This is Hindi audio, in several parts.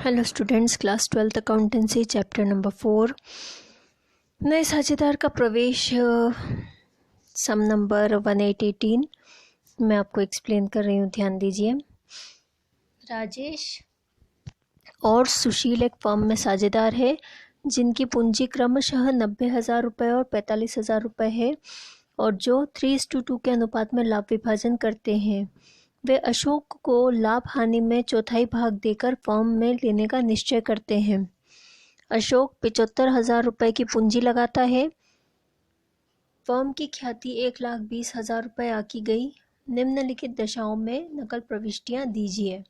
Hello students, class 12th accountancy chapter number 4 नए साझेदार का प्रवेश सम नंबर 1818 मैं आपको एक्सप्लेन कर रही हूँ। ध्यान दीजिए। राजेश और सुशील एक फर्म में साझेदार है जिनकी पूंजी क्रमशः 90,000 रुपये और 45,000 रुपये है और जो 3:2 के अनुपात में लाभ विभाजन करते हैं। वे अशोक को लाभ हानि में चौथाई भाग देकर फर्म में लेने का निश्चय करते हैं। अशोक 75,000 रुपये की पूंजी लगाता है। फर्म की ख्याति 1,20,000 रुपये आकी गई। निम्नलिखित दशाओं में नकल प्रविष्टियां दीजिए।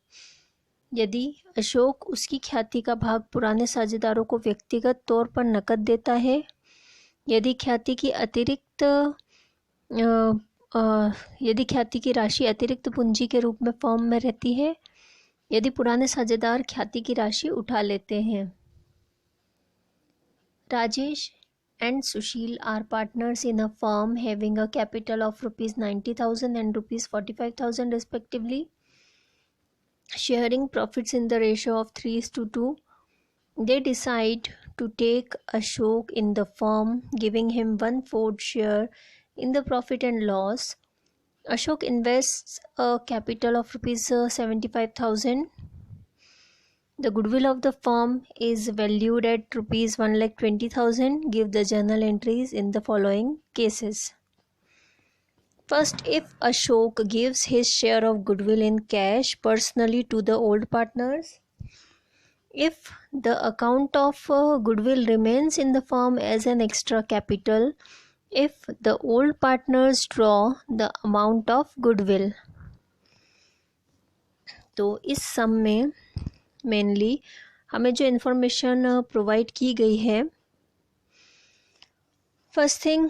यदि अशोक उसकी ख्याति का भाग पुराने साझेदारों को व्यक्तिगत तौर पर नकद देता है, यदि ख्याति की राशि अतिरिक्त पूंजी के रूप में फर्म में रहती है, यदि पुराने साझेदार ख्याति की राशि उठा लेते हैं। Rajesh and Sushil are partners in a firm having a capital of rupees 90,000 and rupees 45,000 respectively, sharing profits in the ratio of 3:2. They decide to take Ashok in the firm, giving him 1/4 share in the profit and loss. Ashok invests a capital of rupees 75,000. The goodwill of the firm is valued at rupees 1,20,000. Give the journal entries in the following cases. First, if Ashok gives his share of goodwill in cash personally to the old partners, if the account of goodwill remains in the firm as an extra capital, if the old partners draw the amount of goodwill. तो इस सम में मेनली हमें जो इन्फॉर्मेशन प्रोवाइड की गई है, फर्स्ट थिंग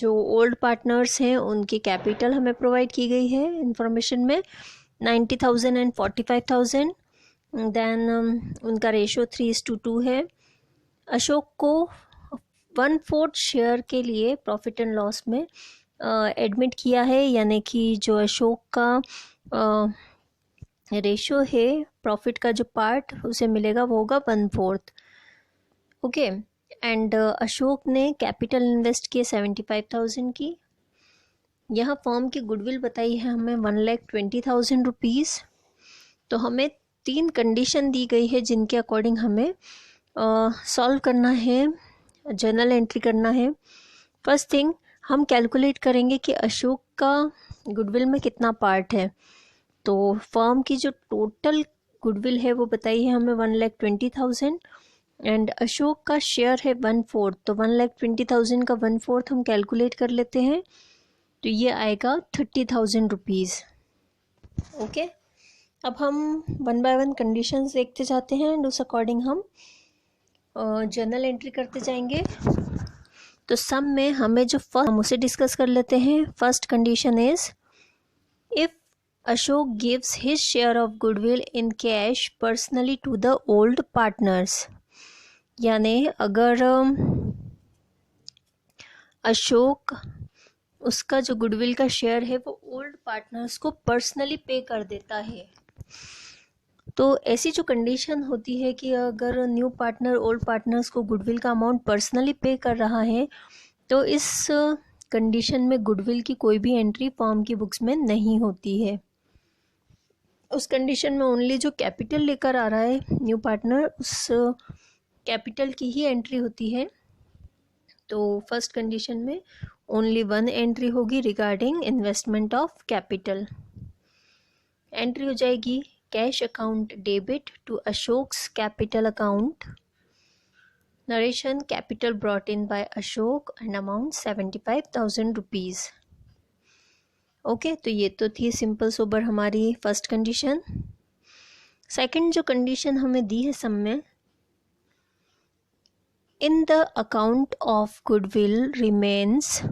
जो ओल्ड पार्टनर्स हैं उनकी कैपिटल हमें प्रोवाइड की गई है इन्फॉर्मेशन में 90,000 एंड 45,000। देन उनका रेशो 3:2 है। अशोक को 1/4 शेयर के लिए प्रॉफिट एंड लॉस में एडमिट किया है, यानी कि जो अशोक का रेशो है प्रॉफिट का जो पार्ट उसे मिलेगा वो होगा 1/4। ओके। एंड अशोक ने कैपिटल इन्वेस्ट किए 75,000 की। यहाँ फर्म की गुडविल बताई है हमें 1,20,000 रुपीज़। तो हमें 3 कंडीशन दी गई है जिनके अकॉर्डिंग हमें सॉल्व करना है, जर्नल एंट्री करना है। फर्स्ट थिंग, हम कैलकुलेट करेंगे कि अशोक का गुडविल में कितना पार्ट है। तो फर्म की जो टोटल गुडविल है वो बताई है हमें 1,20,000 एंड अशोक का शेयर है 1/4। तो 1,20,000 का 1/4 हम कैलकुलेट कर लेते हैं, तो ये आएगा 30,000 रुपीज़। ओके। अब हम 1 बाय 1 कंडीशंस देखते जाते हैं एंड उस अकॉर्डिंग हम जर्नल एंट्री करते जाएंगे। तो सम में हमें जो फर्स्ट, हम उसे डिस्कस कर लेते हैं। First condition is if Ashok gives his share of goodwill in cash personally to the old partners, यानी अगर अशोक उसका जो गुडविल का शेयर है वो ओल्ड पार्टनर्स को पर्सनली पे कर देता है। तो ऐसी जो कंडीशन होती है कि अगर न्यू पार्टनर ओल्ड पार्टनर्स को गुडविल का अमाउंट पर्सनली पे कर रहा है, तो इस कंडीशन में गुडविल की कोई भी एंट्री फर्म की बुक्स में नहीं होती है। उस कंडीशन में ओनली जो कैपिटल लेकर आ रहा है न्यू पार्टनर, उस कैपिटल की ही एंट्री होती है। तो फर्स्ट कंडीशन में ओनली 1 एंट्री होगी regarding investment of capital. Entry हो जाएगी cash account debit to Ashok's capital account. Narration, capital brought in by Ashok and amount 75,000 rupees. Okay. तो ये तो थी सिंपल सोबर हमारी फर्स्ट कंडीशन। सेकंड जो कंडीशन हमें दी है सम में, in the account of goodwill remains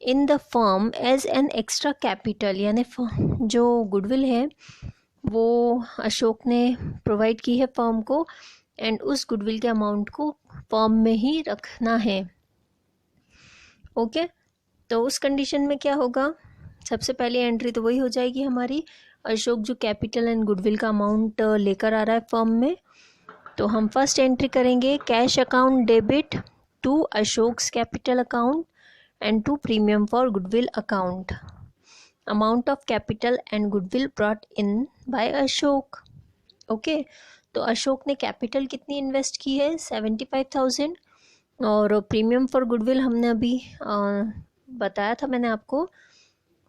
in the firm as an extra capital, यानी जो गुडविल है वो अशोक ने प्रोवाइड की है फर्म को एंड उस गुडविल के अमाउंट को फर्म में ही रखना है। ओके। तो उस कंडीशन में क्या होगा, सबसे पहली एंट्री तो वही हो जाएगी हमारी अशोक जो कैपिटल एंड गुडविल का अमाउंट लेकर आ रहा है फर्म में, तो हम फर्स्ट एंट्री करेंगे cash account debit to Ashok's capital account and to premium for goodwill account, amount of capital and goodwill brought in by Ashok. Okay, तो अशोक ने कैपिटल कितनी इन्वेस्ट की है 75,000, और प्रीमियम फॉर गुडविल हमने अभी बताया था मैंने आपको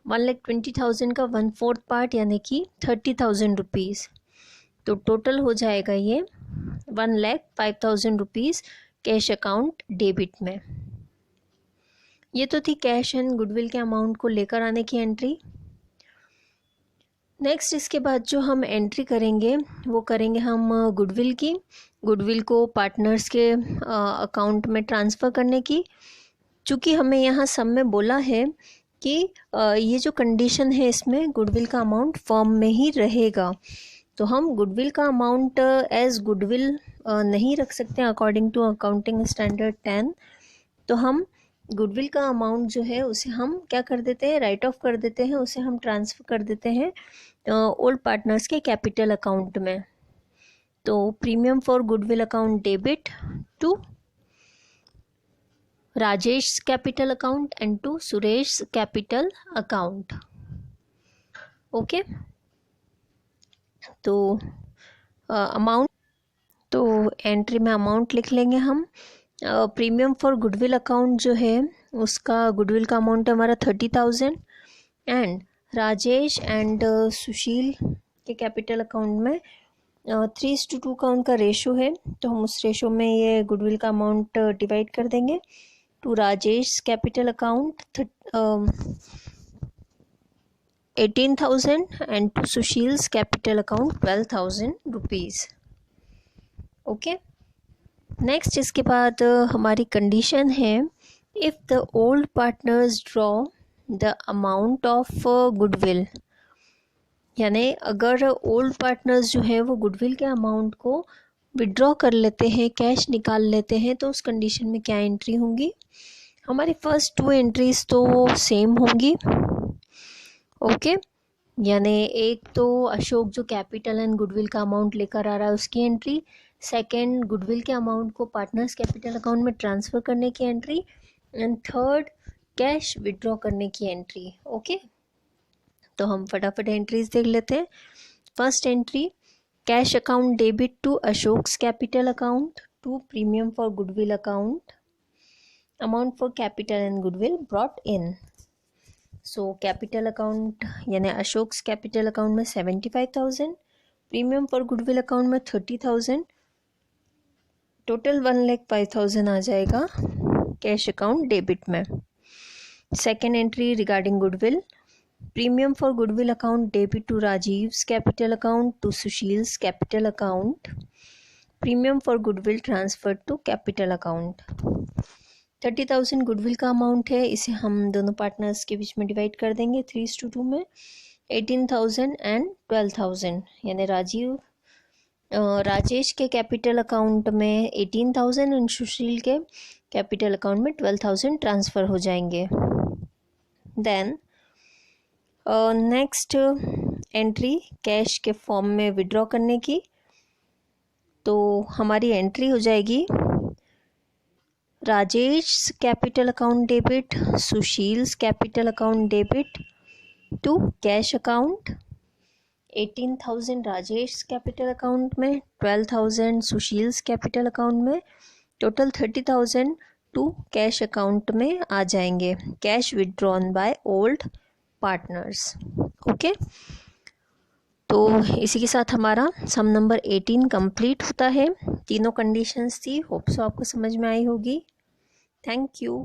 1,20,000 का 1/4 पार्ट यानी कि 30,000 रुपीज़, तो टोटल हो जाएगा ये 1,05,000 रुपीज़ कैश अकाउंट डेबिट में। ये तो थी कैश एंड गुडविल के अमाउंट को लेकर आने की एंट्री। नेक्स्ट इसके बाद जो हम एंट्री करेंगे वो करेंगे हम गुडविल की, गुडविल को पार्टनर्स के अकाउंट में ट्रांसफ़र करने की। चूँकि हमें यहाँ सब में बोला है कि ये जो कंडीशन है इसमें गुडविल का अमाउंट फर्म में ही रहेगा, तो हम गुडविल का अमाउंट एज गुडविल नहीं रख सकते अकॉर्डिंग टू अकाउंटिंग स्टैंडर्ड 10। तो हम गुडविल का अमाउंट जो है उसे हम क्या कर देते हैं, राइट ऑफ कर देते हैं, उसे हम ट्रांसफ़र कर देते हैं ओल्ड पार्टनर्स के कैपिटल अकाउंट में। तो premium for goodwill account debit to Rajesh capital account and to Suresh capital account. Okay, तो अमाउंट, तो एंट्री में अमाउंट लिख लेंगे हम। प्रीमियम फॉर गुडविल अकाउंट जो है उसका गुडविल का अमाउंट है हमारा 30,000, एंड राजेश एंड सुशील के कैपिटल अकाउंट में 3:2 का उनका रेशो है, तो हम उस रेशो में ये गुडविल का अमाउंट डिवाइड कर देंगे। To Rajesh capital account 18,000 and to Sushil's capital account 12,000 rupees. Okay, next इसके बाद हमारी कंडीशन है if the old partners draw the amount of goodwill, यानी अगर ओल्ड पार्टनर्स जो है वो गुडविल के अमाउंट को विड्रॉ कर लेते हैं, कैश निकाल लेते हैं, तो उस कंडीशन में क्या एंट्री होंगी। हमारी फर्स्ट 2 एंट्रीज तो सेम होंगी। ओके, यानी एक तो अशोक जो कैपिटल एंड गुडविल का अमाउंट लेकर आ रहा है उसकी एंट्री, सेकंड गुडविल के अमाउंट को पार्टनर्स कैपिटल अकाउंट में ट्रांसफ़र करने की entry, and third cash withdraw करने की एंट्री। ओके, तो हम फटाफट एंट्रीज देख लेते हैं। First entry cash account debit to Ashok's capital account to premium for goodwill account, amount for capital and goodwill brought in. So capital account यानी अशोक्स कैपिटल अकाउंट में 75,000, प्रीमियम फॉर गुडविल अकाउंट में 30,000, टोटल 1,05,000 आ जाएगा कैश अकाउंट डेबिट में। Second entry regarding goodwill, premium for goodwill account debit to Rajiv's capital account to Sushil's capital account, premium for goodwill transfer to capital account. 30,000 goodwill का अमाउंट है, इसे हम दोनों पार्टनर्स के बीच में डिवाइड कर देंगे 3:2 में। 18,000 एंड 12,000 यानी राजेश के कैपिटल अकाउंट में 18,000 एंड सुशील के कैपिटल अकाउंट में 12,000 ट्रांसफ़र हो जाएंगे। देन नेक्स्ट एंट्री कैश के फॉर्म में विड्रॉ करने की, तो हमारी एंट्री हो जाएगी Rajesh capital account debit Sushil's capital account debit to cash account, 18,000 Rajesh capital account में, 12,000 सुशील्स कैपिटल अकाउंट में, टोटल 30,000 टू कैश अकाउंट में आ जाएंगे, cash withdrawn by old partners. Okay, तो इसी के साथ हमारा सम नंबर 18 कंप्लीट होता है। तीनों कंडीशंस थी, होप सो आपको समझ में आई होगी। Thank you.